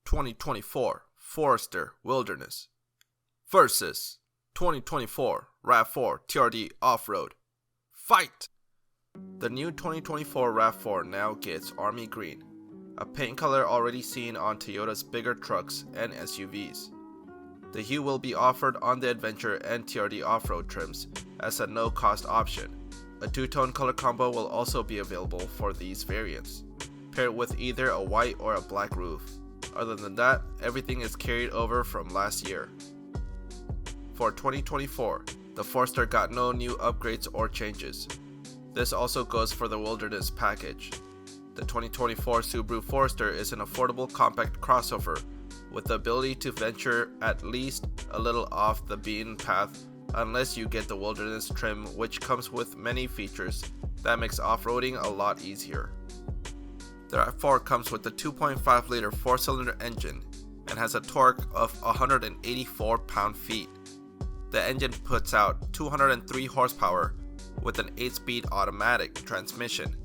2024 Forester Wilderness versus 2024 RAV4 TRD-Offroad. Fight! The new 2024 RAV4 now gets army green, a paint color already seen on Toyota's bigger trucks and SUVs. The hue will be offered on the Adventure and TRD Off-Road trims as a no-cost option. A two-tone color combo will also be available for these variants, paired with either a white or a black roof. Other than that, everything is carried over from last year. For 2024, the Forester got no new upgrades or changes. This also goes for the Wilderness package. The 2024 Subaru Forester is an affordable compact crossover with the ability to venture at least a little off the beaten path unless you get the Wilderness trim, which comes with many features that makes off-roading a lot easier. The RAV4 comes with a 2.5-liter 4-cylinder engine and has a torque of 184 pound-feet. The engine puts out 203 horsepower with an 8-speed automatic transmission.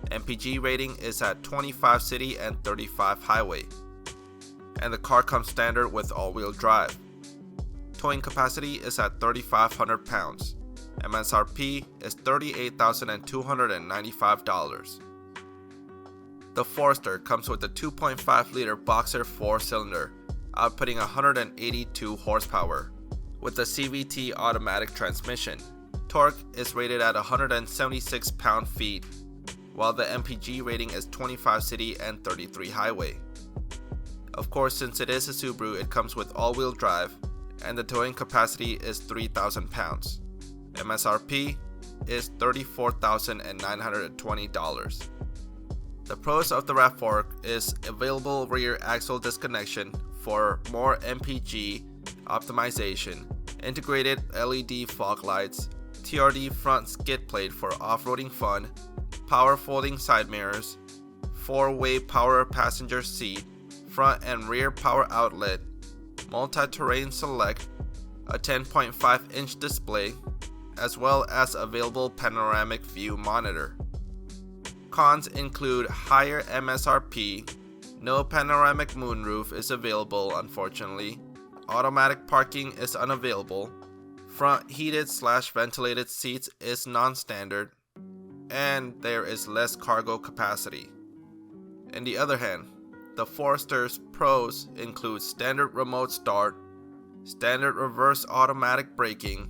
MPG rating is at 25 city and 35 highway. And the car comes standard with all-wheel drive. Towing capacity is at 3,500 pounds. MSRP is $38,295. The Forester comes with a 2.5-liter boxer 4-cylinder, outputting 182 horsepower, with a CVT automatic transmission. Torque is rated at 176 pound-feet, while the MPG rating is 25 city and 33 highway. Of course, since it is a Subaru, it comes with all-wheel drive, and the towing capacity is 3,000 pounds. MSRP is $34,920. The pros of the RAV4 is available rear axle disconnection for more MPG optimization, integrated LED fog lights, TRD front skid plate for off-roading fun, power folding side mirrors, 4-way power passenger seat, front and rear power outlet, multi-terrain select, a 10.5-inch display, as well as available panoramic view monitor. Cons include higher MSRP, no panoramic moonroof is available unfortunately, automatic parking is unavailable, front heated/ventilated seats is non-standard, and there is less cargo capacity. On the other hand, the Forester's pros include standard remote start, standard reverse automatic braking,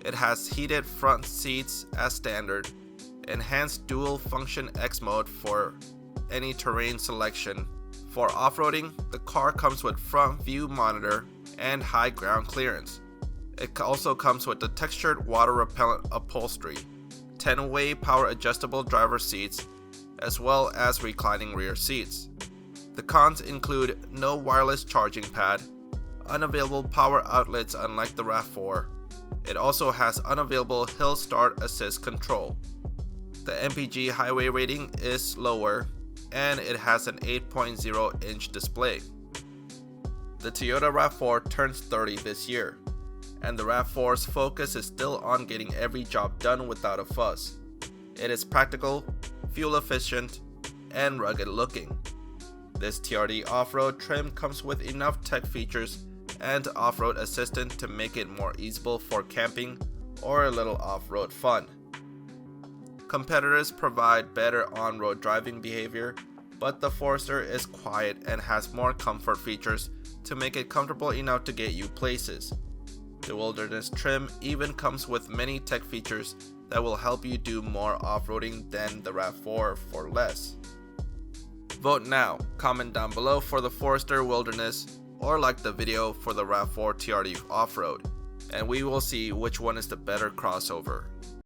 it has heated front seats as standard, enhanced dual function X mode for any terrain selection. For off-roading, the car comes with front view monitor and high ground clearance. It also comes with the textured water repellent upholstery, 10-way power adjustable driver seats, as well as reclining rear seats. The cons include no wireless charging pad, unavailable power outlets unlike the RAV4. It also has unavailable hill start assist control. The MPG highway rating is lower, and it has an 8.0-inch display. The Toyota RAV4 turns 30 this year, and the RAV4's focus is still on getting every job done without a fuss. It is practical, fuel efficient, and rugged looking. This TRD Off-Road trim comes with enough tech features and off-road assistant to make it more easable for camping or a little off-road fun. Competitors provide better on-road driving behavior, but the Forester is quiet and has more comfort features to make it comfortable enough to get you places. The Wilderness trim even comes with many tech features that will help you do more off-roading than the RAV4 for less. Vote now, comment down below for the Forester Wilderness, or like the video for the RAV4 TRD Off-Road, and we will see which one is the better crossover.